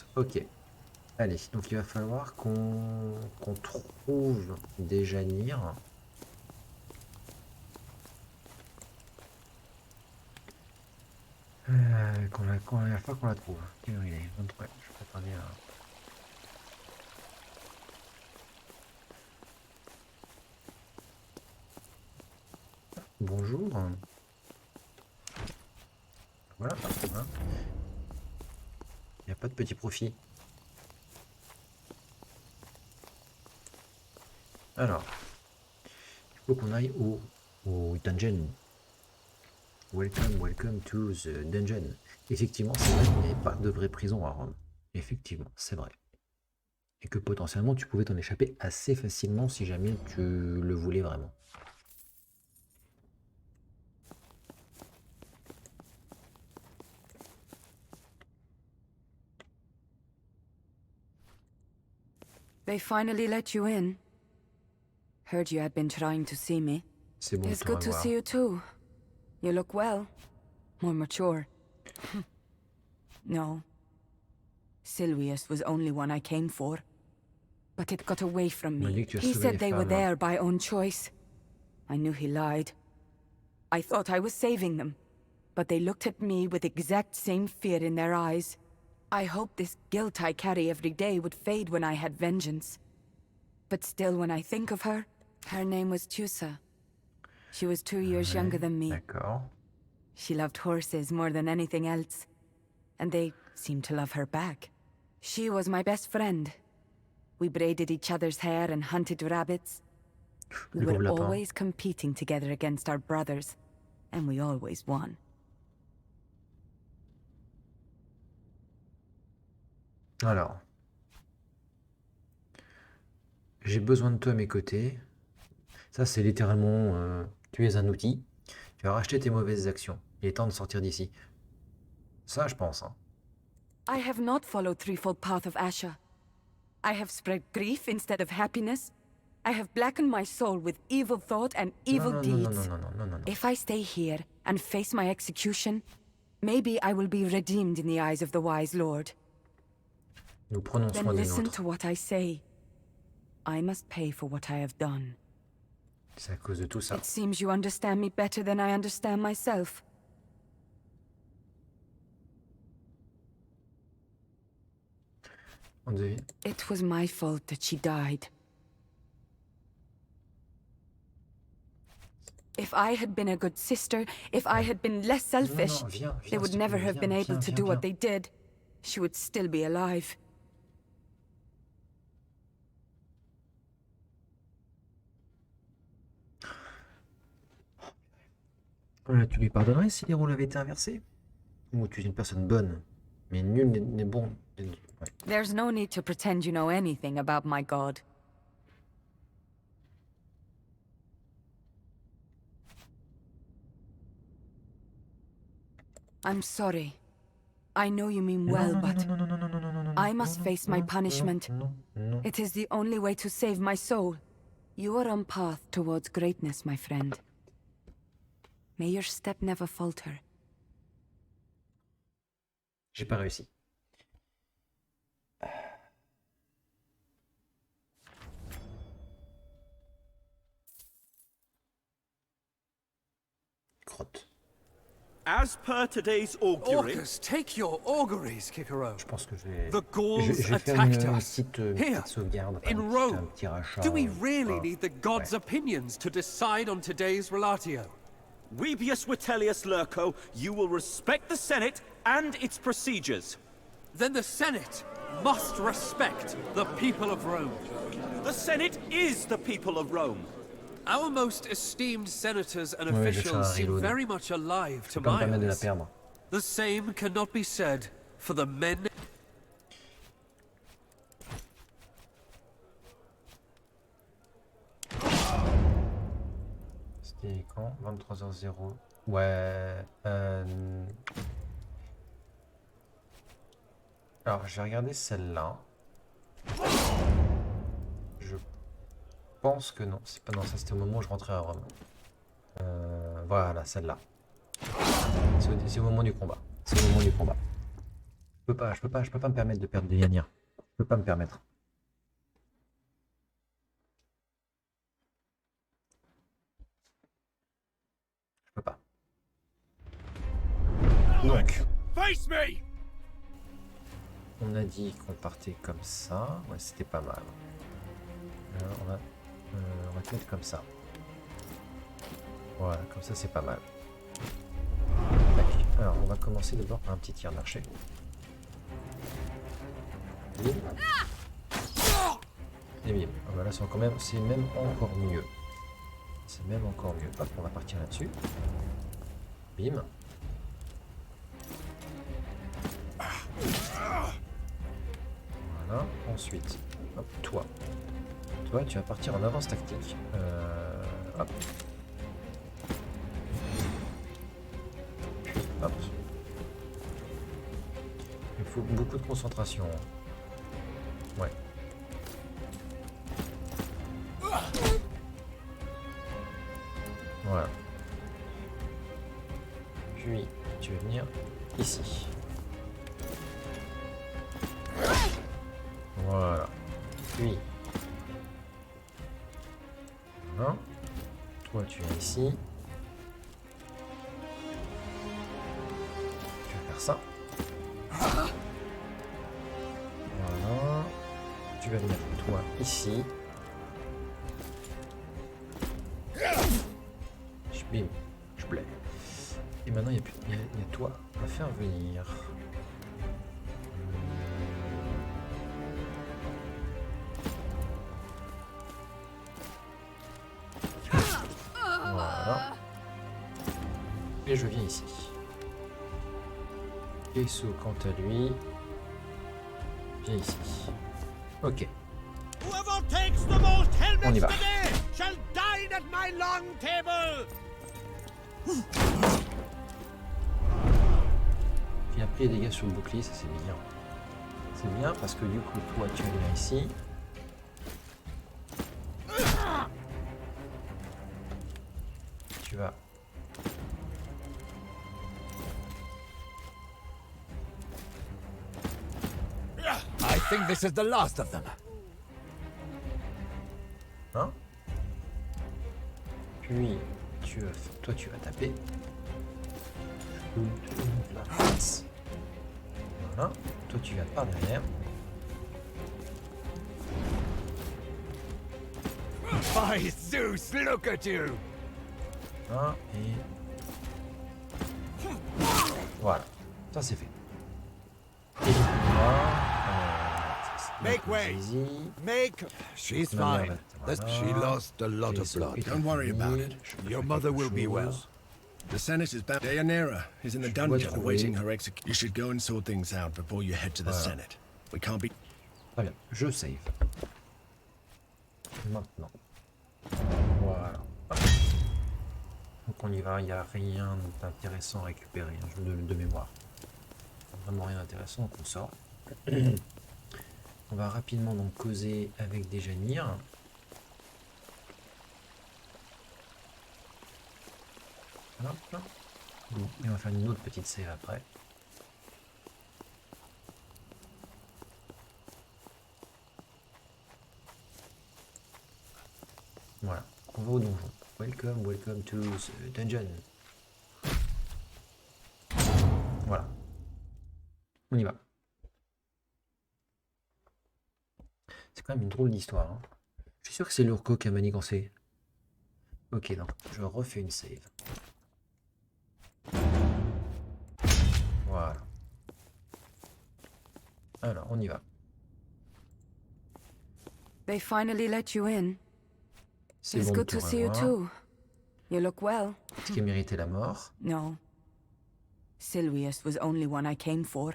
suivante. Ok. Allez, donc il va falloir qu'on trouve des Janir. Qu'on la fois qu'on la trouve. Quelle heure il est 23. Je vais attendre à... Bonjour. Voilà, hein. Il n'y a pas de petit profit. Alors, il faut qu'on aille au dungeon. Welcome to the dungeon. Effectivement, c'est vrai qu'il n'y avait pas de vraie prison à Rome. Effectivement, c'est vrai. Et que potentiellement, tu pouvais t'en échapper assez facilement si jamais tu le voulais vraiment. They finally let you in. Heard you had been trying to see me. C'est bon, It's good to see you too. You look well. More mature. No. Sylvius was only one I came for. But it got away from me. He said they were there by own choice. I knew he lied. I thought I was saving them. But they looked at me with exact same fear in their eyes. I hoped this guilt I carry every day would fade when I had vengeance. But still, when I think of her, her name was Tusa. She was 2 years younger than me. D'accord. She loved horses more than anything else. And they seemed to love her back. She was my best friend. We braided each other's hair and hunted rabbits. We were always competing together against our brothers. And we always won. Alors, j'ai besoin de toi à mes côtés. Ça, c'est littéralement, tu es un outil. Tu vas racheter tes mauvaises actions. Il est temps de sortir d'ici. Ça, je pense. Hein. I have not followed threefold path of Asha. I have spread grief instead of happiness. I have blackened my soul with evil thought and evil deeds. Non. If I stay here and face my execution, maybe I will be redeemed in the eyes of the wise Lord. Nous prenons soin Then des listen nôtres. to what I say. I must pay for what I have done. C'est à cause de tout ça. It seems you understand me better than I understand myself. On devient... It was my fault that she died. If I had been a good sister, if I had been less selfish, they would never have been able to do what they did. She would still be alive. Tu lui pardonnerais si les rôles avaient été inversés? Ou tu es une personne bonne, mais nul n'est bon. Ouais. There's no need to pretend you know anything about my god. I'm sorry. I know you mean well, but I must face my punishment. It is the only way to save my soul. You are on path towards greatness, my friend. May your step never falter. J'ai pas réussi. Crotte. As per today's augury, Orcus, take your auguries, Cicero. Je pense que je vais, The Gauls je vais faire attacked une us. petite sauvegarde, In un Rome. petit rachat. Do we really need the gods' ouais. opinions to decide on today's relatio? Webius Vitellius Lurco, you will respect the Senate and its procedures. Then the Senate must respect the people of Rome. The Senate is the people of Rome. Our most esteemed senators and officials seem very much alive to my eyes. The same cannot be said for the men. C'était quand? 23h00. Ouais. Alors, je vais regarder celle-là. Je pense que non. C'est pas non, ça c'était au moment où je rentrais à Rome. Voilà, celle-là. C'est au moment du combat. C'est au moment du combat. Je peux pas me permettre de perdre des Yanir. Je peux pas me permettre. Je peux pas. Donc, on a dit qu'on partait comme ça. Ouais, c'était pas mal. Alors, on va te mettre comme ça. Voilà, comme ça c'est pas mal. Tac. Alors, on va commencer d'abord par un petit tir d'archer. Bim. Et bim. Ah bah là, c'est même encore mieux. C'est même encore mieux. Hop, on va partir là-dessus. Bim. Voilà. Ensuite, hop, toi. Toi, tu vas partir en avance tactique. Hop. Puis, hop. Il faut beaucoup de concentration. Ouais. Voilà. Puis, tu vas venir ici. Voilà. Puis, voilà. Toi, tu es ici. Tu vas faire ça. Voilà. Tu vas venir, toi, ici. Bim, je plais. Et maintenant, il y a toi à faire venir. Voilà. Et je viens ici. Esso, quant à lui, viens ici. Ok. On y va. Qui a pris des dégâts sur le bouclier, ça c'est bien. C'est bien parce que du coup, toi tu viens ici. Tu vas. I think this is the last of them. Hein? Puis toi tu vas taper. La face. Voilà. Toi tu vas par derrière. By Zeus, look at you! Voilà. Et voilà. Ça c'est fait. Et make way! Make... She's fine. She lost a lot of blood. Don't worry about it. Your mother will be well. The Senate is back. Deyanira is in the dungeon awaiting her execution. You should go and sort things out before you head to the Senate. We can't be... Très bien, je save. Maintenant. Voilà. Donc on y va, il n'y a rien d'intéressant à récupérer, un jeu de mémoire. Vraiment rien d'intéressant, donc on sort. On va rapidement donc causer avec des Janir. Hop. Et on va faire une autre petite save après. Voilà, on va au donjon. Welcome to the dungeon. Voilà. On y va. C'est quand même une drôle d'histoire. Hein. Je suis sûr que c'est l'Urco qui a manigancé. Ok, non, je refais une save. Voilà. Alors, on y va. They finally let you in. C'est It's bon good to see you too. You look well. Est-ce qu'il méritait la mort? No. Silvius was only one I came for.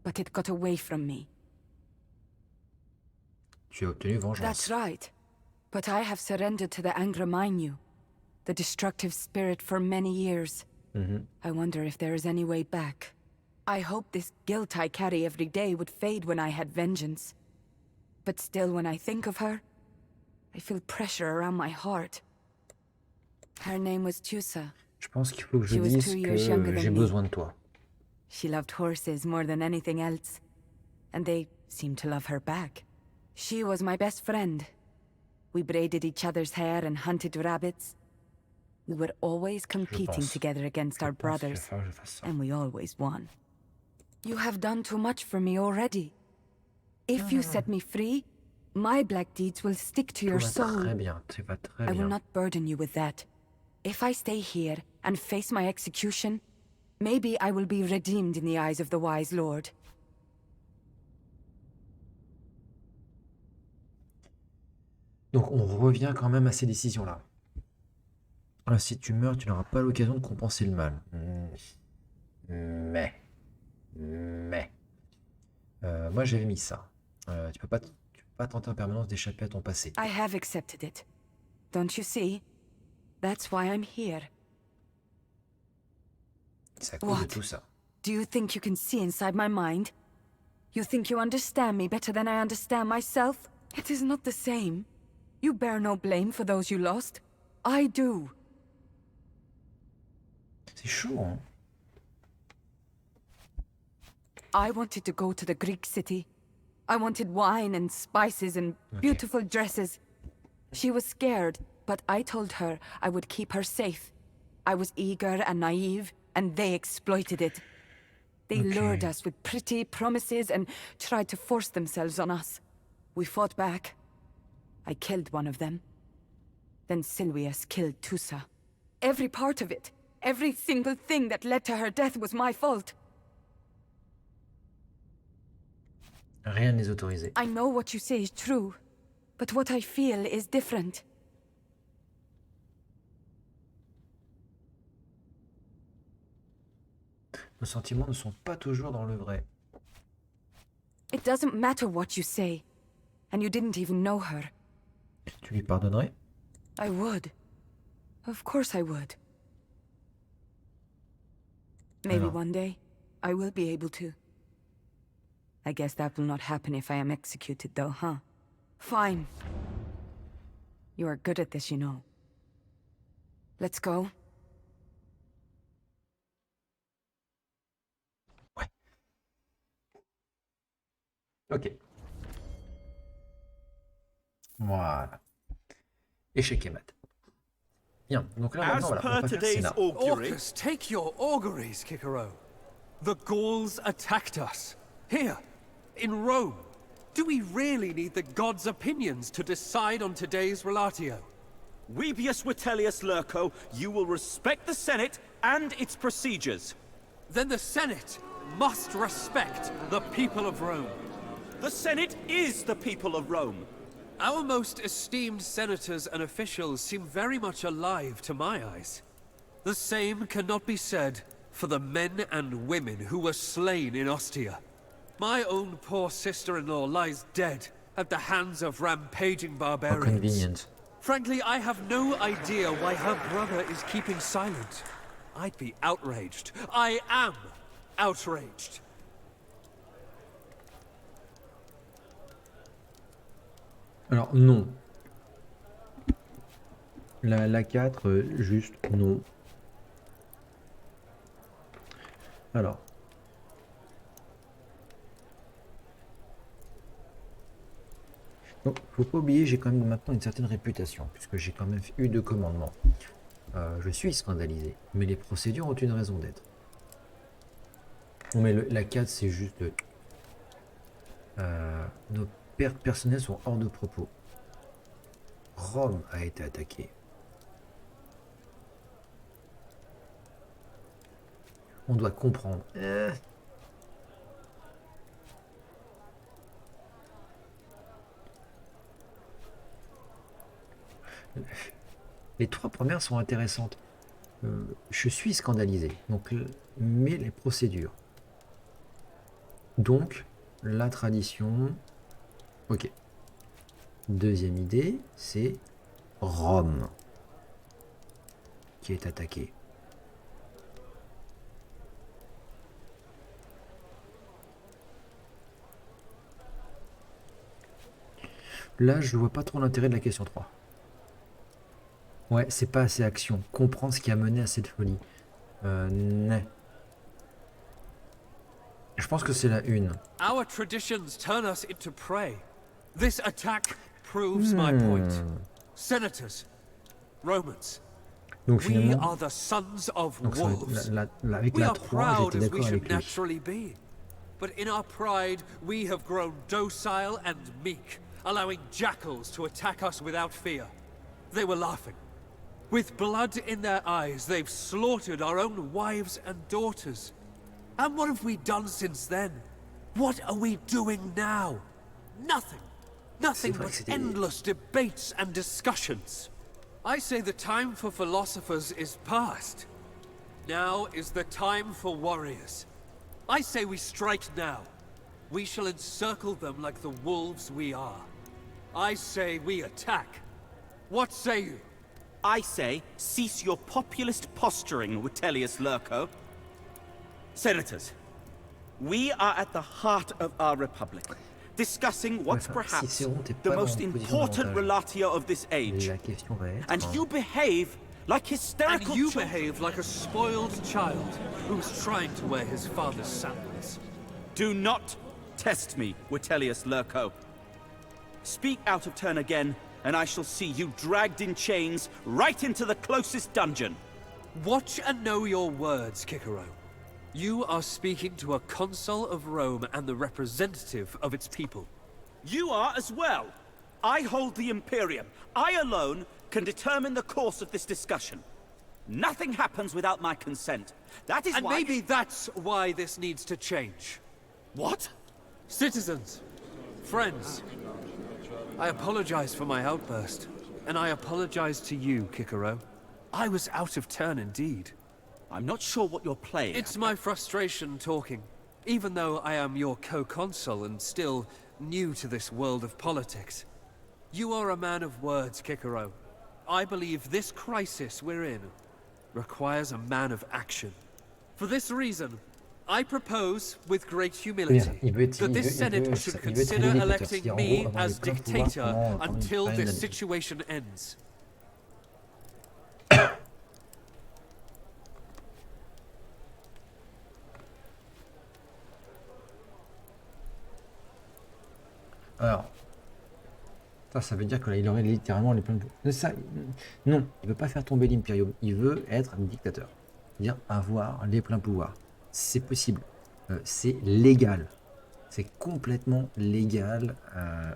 But it got away from me. Tu as obtenu vengeance. That's right. But I have surrendered to the Angraminyu, the destructive spirit, for many years. I wonder if there is any way back. I hope this guilt I carry every day would fade when I had vengeance. But still, when I think of her, I feel pressure around my heart. Her name was Tusa. Je pense qu'il faut que je dise que j'ai besoin de toi. She loved horses more than anything else, and they seemed to love her back. She was my best friend. We braided each other's hair and hunted rabbits. We were always competing together against our brothers, and we always won. You have done too much for me already. If you set me free, my black deeds will stick to your soul. I will not burden you with that. If I stay here and face my execution, maybe I will be redeemed in the eyes of the wise lord. Donc on revient quand même à ces décisions-là. Si tu meurs, tu n'auras pas l'occasion de compenser le mal. Mais... moi j'avais mis ça. Tu peux pas tenter en permanence d'échapper à ton passé. I have accepted it. Don't you see? That's why I'm here. C'est à cause de tout ça. Do you think you can see inside my mind? You think you understand me better than I understand myself? It is not the same. You bear no blame for those you lost. I do. C'est chaud, hein? I wanted to go to the Greek city. I wanted wine and spices and beautiful dresses. She was scared, but I told her I would keep her safe. I was eager and naive, and they exploited it. They lured us with pretty promises and tried to force themselves on us. We fought back. I killed one of them. Then Silvius killed Tusa. Every part of it, every single thing that led to her death was my fault. Rien n'est autorisé. I know what you say is true, but what I feel is different. Nos sentiments ne sont pas toujours dans le vrai. It doesn't matter what you say, and you didn't even know her. Tu lui pardonnerais? I would. Of course I would. Maybe one day, I will be able to. I guess that will not happen if I am executed though, huh? Fine. You are good at this, you know. Let's go. Ouais. Ok. Voilà. Échec et mat. Bien. Donc là, maintenant, voilà, on va faire le scénar. Orcus, take your auguries, Cicero. The Gauls attacked us. Here, in Rome. Do we really need the gods' opinions to decide on today's relatio? Webius Vitellius Lurco, you will respect the Senate and its procedures. Then the Senate must respect the people of Rome. The Senate is the people of Rome. Our most esteemed senators and officials seem very much alive to my eyes. The same cannot be said for the men and women who were slain in Ostia. My own poor sister-in-law lies dead at the hands of rampaging barbarians. Convenient. Frankly, I have no idea why her brother is keeping silent. I'd be outraged. I am outraged. Alors, non. La 4, juste non. Alors. Donc, faut pas oublier, j'ai quand même maintenant une certaine réputation, puisque j'ai quand même eu 2 commandements. Je suis scandalisé, mais les procédures ont une raison d'être. Non, mais la 4, c'est juste... nos pertes personnelles sont hors de propos. Rome a été attaquée. On doit comprendre. Les 3 premières sont intéressantes. Je suis scandalisé. Donc, mais les procédures. Donc, la tradition. Ok. Deuxième idée, c'est Rome qui est attaquée. Là, je vois pas trop l'intérêt de la question 3. Ouais, c'est pas assez action. Comprendre ce qui a mené à cette folie. Je pense que c'est la une. Our traditions turn us into prey. This attack proves my point. Senators, Romans, Donc we finalement, are the sons of donc ça va wolves. être avec We la are 3, proud j'étais as we d'accord should avec lui. naturally be. But in our pride, we have grown docile and meek, allowing jackals to attack us without fear. They were laughing. With blood in their eyes, they've slaughtered our own wives and daughters. And what have we done since then? What are we doing now? Nothing. Nothing but endless debates and discussions. I say the time for philosophers is past. Now is the time for warriors. I say we strike now. We shall encircle them like the wolves we are. I say we attack. What say you? I say, cease your populist posturing, Vitellius Lurco. Senators, we are at the heart of our republic, discussing what's perhaps the most important relatio of this age. And you behave like hysterical And you children. behave like a spoiled child who's trying to wear his father's sandals. Do not test me, Vitellius Lurco. Speak out of turn again, and I shall see you dragged in chains right into the closest dungeon. Watch and know your words, Cicero. You are speaking to a consul of Rome and the representative of its people. You are as well. I hold the Imperium. I alone can determine the course of this discussion. Nothing happens without my consent. That is And why... maybe that's why this needs to change. What? Citizens, friends, I apologize for my outburst, and I apologize to you, Cicero. I was out of turn indeed. I'm not sure what you're playing. It's my frustration talking. Even though I am your co-consul and still new to this world of politics. You are a man of words, Cicero. I believe this crisis we're in requires a man of action. For this reason, I propose, with great humility, that this Senate should consider electing me as dictator until this situation ends. Alors, ça veut dire qu'il aurait littéralement les pleins de... Ça, non, il veut pas faire tomber l'Imperium, il veut être dictateur. C'est-à-dire avoir les pleins pouvoirs. C'est possible, c'est légal. C'est complètement légal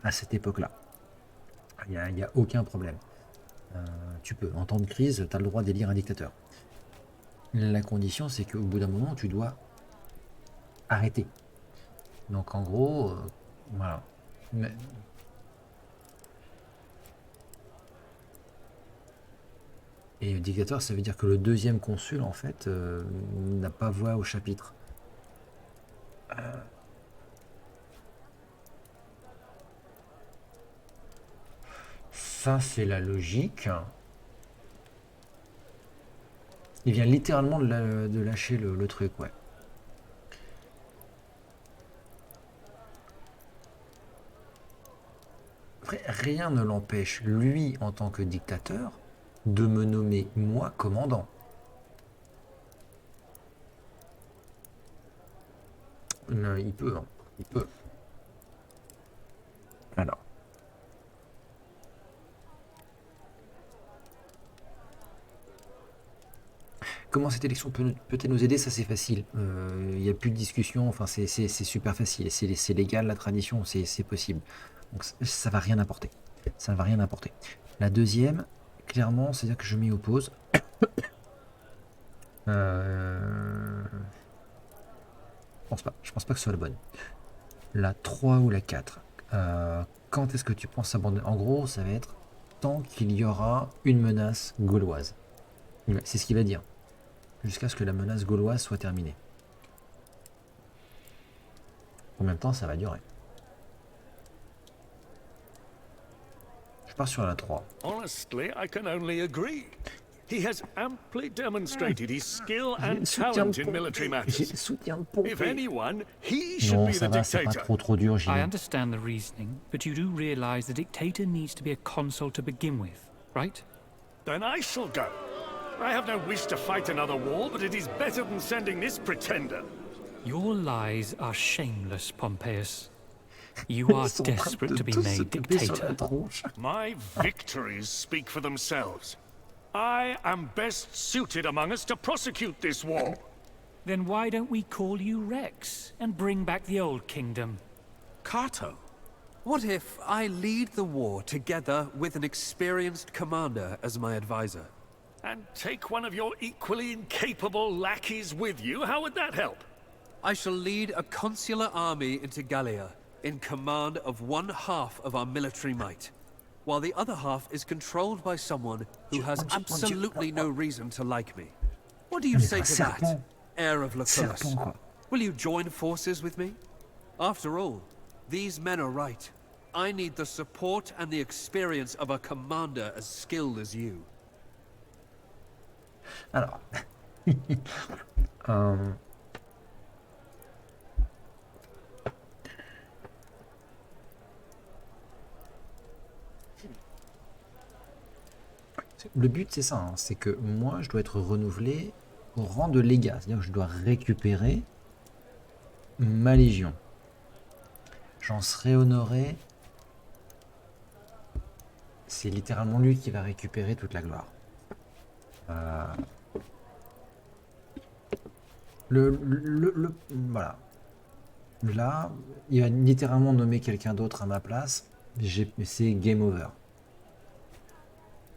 à cette époque-là. Il n'y a aucun problème. Tu peux, en temps de crise, tu as le droit d'élire un dictateur. La condition, c'est qu'au bout d'un moment, tu dois arrêter. Donc en gros, voilà. Mais... Et dictateur, ça veut dire que le deuxième consul, en fait, n'a pas voix au chapitre. Ça, c'est la logique. Il vient littéralement de lâcher le truc, ouais. Après, rien ne l'empêche, lui, en tant que dictateur, de me nommer, moi, commandant. Non, il peut, hein. Il peut. Alors. Comment cette élection peut-elle nous aider? Ça, c'est facile. Il n'y a plus de discussion. Enfin, c'est super facile. C'est légal, la tradition, c'est possible. Donc, ça va rien apporter. Ça ne va rien apporter. La deuxième, clairement, c'est-à-dire que je m'y oppose. Je pense pas que ce soit la bonne. La 3 ou la 4. Quand est-ce que tu penses abandonner? En gros, ça va être tant qu'il y aura une menace gauloise. C'est ce qu'il va dire. Jusqu'à ce que la menace gauloise soit terminée. Combien de temps ça va durer? Je pars sur la 3. Honestly, I can only agree. He has amply demonstrated his skill and talent in military matters. If anyone, he should be the dictator. C'est pas trop dur, I understand the reasoning, but you do realize the dictator needs to be a consul to begin with, right? Then I shall go. I have no wish to fight another war, but it is better than sending this pretender. Your lies are shameless, Pompeius. You are desperate to be made dictator. My victories speak for themselves. I am best suited among us to prosecute this war. Then why don't we call you Rex and bring back the old kingdom? Cato? What if I lead the war together with an experienced commander as my advisor? And take one of your equally incapable lackeys with you? How would that help? I shall lead a consular army into Gallia, in command of one half of our military might, while the other half is controlled by someone who has absolutely no reason to like me. What do you say to that, heir of Lucullus? Will you join forces with me? After all, these men are right. I need the support and the experience of a commander as skilled as you. Alors, le but c'est ça, hein, c'est que moi je dois être renouvelé au rang de légat, c'est-à-dire que je dois récupérer ma légion. J'en serai honoré. C'est littéralement lui qui va récupérer toute la gloire. Voilà. Là, il va littéralement nommer quelqu'un d'autre à ma place. C'est game over.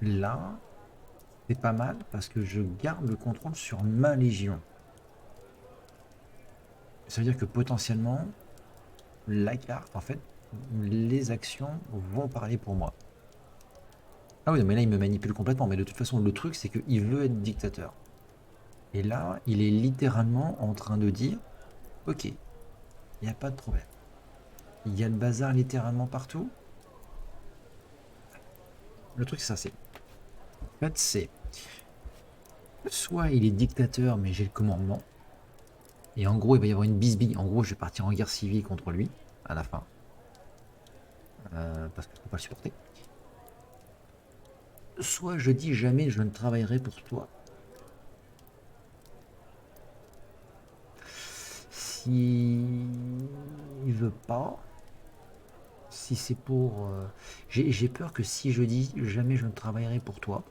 Là, c'est pas mal parce que je garde le contrôle sur ma légion. Ça veut dire que potentiellement, la carte, en fait, les actions vont parler pour moi. Ah oui, mais là, il me manipule complètement. Mais de toute façon, le truc, c'est qu'il veut être dictateur. Et là, il est littéralement en train de dire, ok, il n'y a pas de problème. Il y a le bazar littéralement partout. Le truc, c'est ça, c'est... En fait, c'est... Soit il est dictateur, mais j'ai le commandement. Et en gros, il va y avoir une bisbille. En gros, je vais partir en guerre civile contre lui, à la fin. Parce que je ne peux pas le supporter. Soit je dis jamais je ne travaillerai pour toi. Si il veut pas, si c'est pour... j'ai peur que si je dis jamais je ne travaillerai pour toi,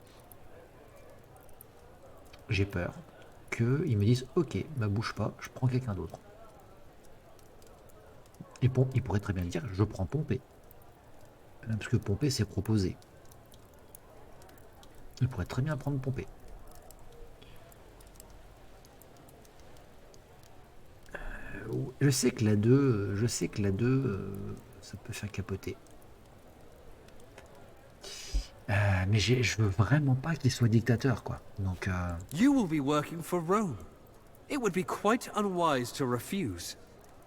j'ai peur qu'ils me disent ok, bah bouge pas, je prends quelqu'un d'autre. Et bon, il pourrait très bien dire je prends Pompée. Parce que Pompée s'est proposé. Il pourrait très bien prendre Pompée. Je sais que la 2, ça peut faire capoter. Mais je veux vraiment pas qu'il soit dictateur, quoi. Donc. You will be working for Rome. It would be quite unwise to refuse.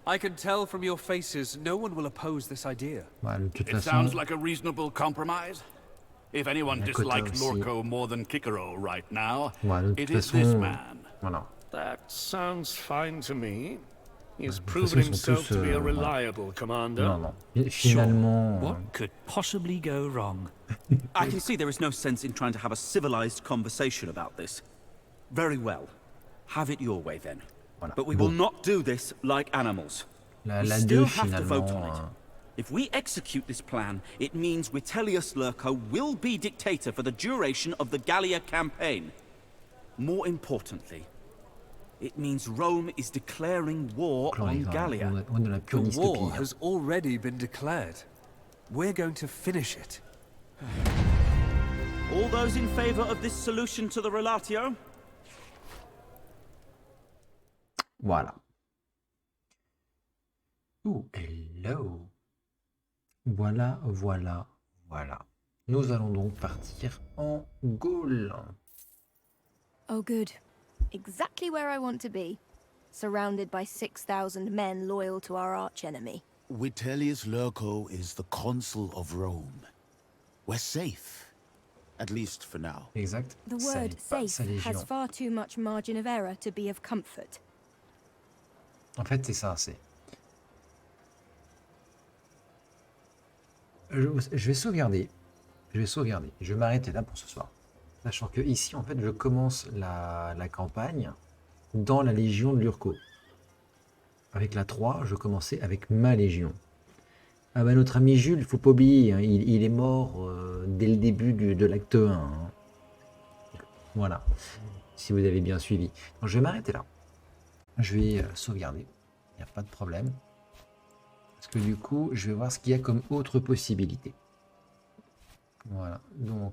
I can tell from your faces, no one will oppose this idea. Bah, de toute It façon, sounds like a reasonable compromise. If anyone disliked Lorco more than Cicero right now, it is this man. Voilà. That sounds fine to me. He has proven himself to be a reliable commander. Non, non. Et finalement. What could possibly go wrong? I can see there is no sense in trying to have a civilized conversation about this. Very well. Have it your way then. Voilà. But we will not do this like animals. La We 2 still have to vote on finalement. it. If we execute this plan, it means Vitellius Lurco will be dictator for the duration of the Gallia campaign. More importantly, it means Rome is declaring war on Gallia. On a la pure The war dystopie. has already been declared. We're going to finish it. All those in favor of this solution to the relatio? Voilà. Oh, hello. Voilà, voilà, voilà. Nous allons donc partir en Gaule. Oh, good. Exactly where I want to be. Surrounded by 6,000 men loyal to our archenemy. Vitellius Lurco is the consul of Rome. We're safe. At least for now. Exact. The Ça word n'est pas sa safe légion. has far too much margin of error to be of comfort. En fait, c'est ça, c'est... Je vais sauvegarder. Je vais m'arrêter là pour ce soir. Sachant que ici, en fait, je commence la campagne dans la légion de Lurco. avec la 3, je commençais avec ma légion. Ah bah notre ami Jules, il faut pas oublier, hein, il est mort dès le début de l'acte 1. Hein. Voilà, si vous avez bien suivi. Donc, je vais m'arrêter là. Je vais sauvegarder, il n'y a pas de problème. Parce que du coup, je vais voir ce qu'il y a comme autre possibilité. Voilà, donc